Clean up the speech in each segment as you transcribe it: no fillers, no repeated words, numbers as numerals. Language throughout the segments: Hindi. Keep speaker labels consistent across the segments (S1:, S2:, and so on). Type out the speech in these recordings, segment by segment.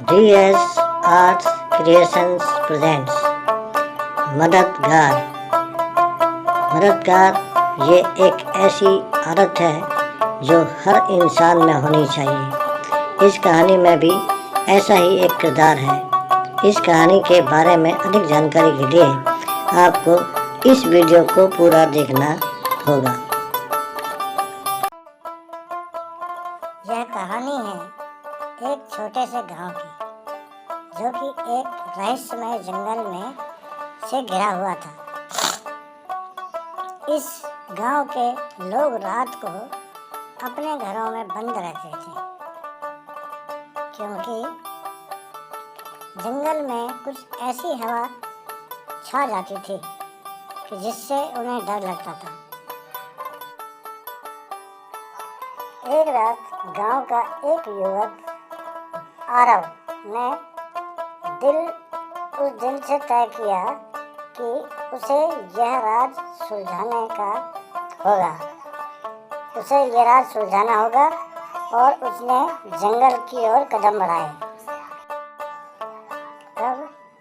S1: DS Arts Creations presents मददगार। मददगार ये एक ऐसी आदत है जो हर इंसान में होनी चाहिए। इस कहानी में भी ऐसा ही एक किरदार है। इस कहानी के बारे में अधिक जानकारी के लिए आपको इस वीडियो को पूरा देखना होगा।
S2: यह कहानी है एक छोटे से गांव की, जो कि एक रहस्यमय जंगल में से घिरा हुआ था। इस गांव के लोग रात को अपने घरों में बंद रहते थे, क्योंकि जंगल में कुछ ऐसी हवा छा जाती थी कि जिससे उन्हें डर लगता था। एक रात गांव का एक युवक आरव ने उस दिन से तय किया कि उसे यह राज सुलझाना होगा और उसने जंगल की ओर कदम बढ़ाए। तब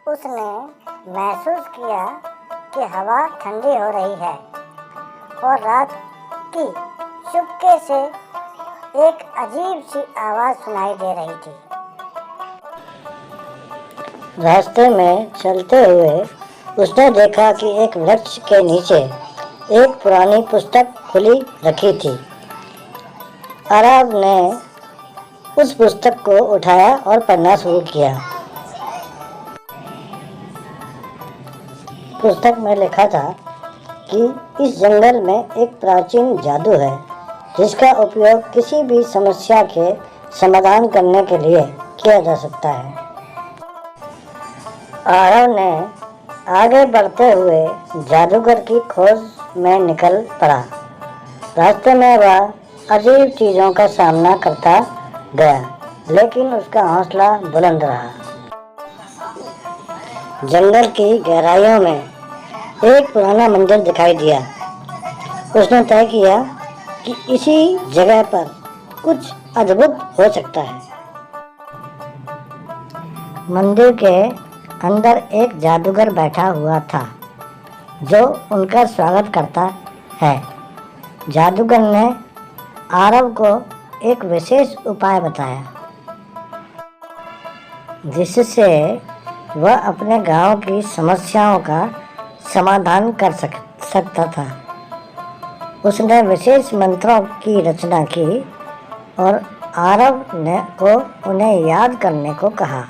S2: उसने महसूस किया कि हवा ठंडी हो रही है और रात की चुपके से एक अजीब सी आवाज सुनाई दे रही थी।
S1: रास्ते में चलते हुए उसने देखा कि एक वृक्ष के नीचे एक पुरानी पुस्तक खुली रखी थी। आरव ने उस पुस्तक को उठाया और पढ़ना शुरू किया। पुस्तक में लिखा था कि इस जंगल में एक प्राचीन जादू है जिसका उपयोग किसी भी समस्या के समाधान करने के लिए किया जा सकता है। आरव ने आगे बढ़ते हुए जादूगर की खोज में निकल पड़ा। रास्ते में वह अजीब चीज़ों का सामना करता गया, लेकिन उसका हौसला बुलंद रहा। जंगल की गहराइयों में एक पुराना मंदिर दिखाई दिया। उसने तय किया कि इसी जगह पर कुछ अद्भुत हो सकता है। मंदिर के अंदर एक जादूगर बैठा हुआ था जो उनका स्वागत करता है। जादूगर ने आरव को एक विशेष उपाय बताया जिससे वह अपने गांव की समस्याओं का समाधान कर सकता था। उसने विशेष मंत्रों की रचना की और आरव को उन्हें याद करने को कहा।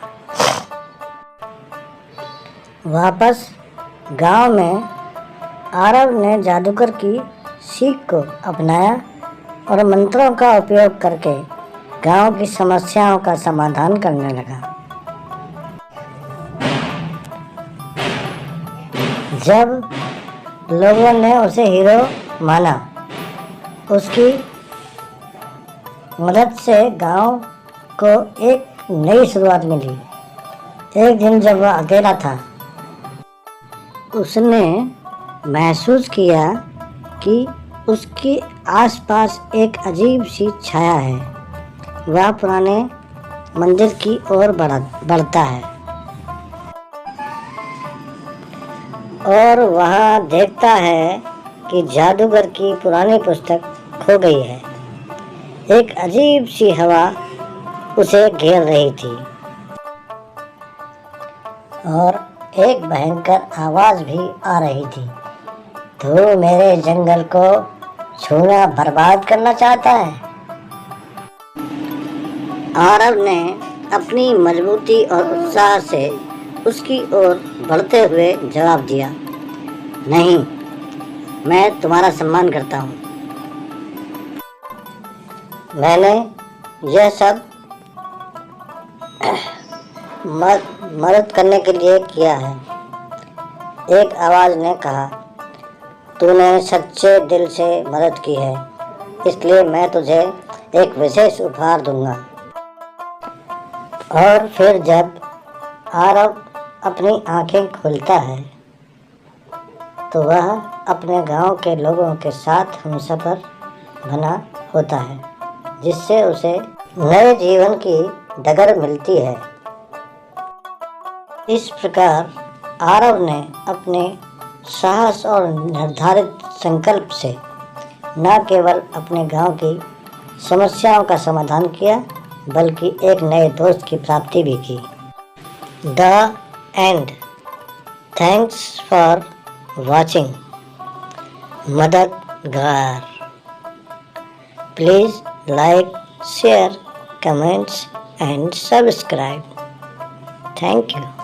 S1: वापस गांव में आरव ने जादूगर की सीख को अपनाया और मंत्रों का उपयोग करके गांव की समस्याओं का समाधान करने लगा। जब लोगों ने उसे हीरो माना, उसकी मदद से गांव को एक नई शुरुआत मिली। एक दिन जब वह अकेला था, उसने महसूस किया कि उसके आसपास एक अजीब सी छाया है। वह पुराने मंदिर की ओर बढ़ता है और वह देखता है कि जादूगर की पुरानी पुस्तक खो गई है। एक अजीब सी हवा उसे घेर रही थी और एक भयंकर आवाज भी आ रही थी। तू मेरे जंगल को छूना बर्बाद करना चाहता है? आरव ने अपनी मजबूती और उत्साह से उसकी ओर बढ़ते हुए जवाब दिया, नहीं, मैं तुम्हारा सम्मान करता हूँ। मैंने यह सब मदद करने के लिए किया है। एक आवाज़ ने कहा, तूने सच्चे दिल से मदद की है, इसलिए मैं तुझे एक विशेष उपहार दूंगा। और फिर जब आरव अपनी आंखें खोलता है तो वह अपने गांव के लोगों के साथ हमसफर बना होता है, जिससे उसे नए जीवन की डगर मिलती है। इस प्रकार आरव ने अपने साहस और निर्धारित संकल्प से न केवल अपने गांव की समस्याओं का समाधान किया बल्कि एक नए दोस्त की प्राप्ति भी की। The end. Thanks for watching. मददगार। Please like, share, comments and subscribe. Thank you.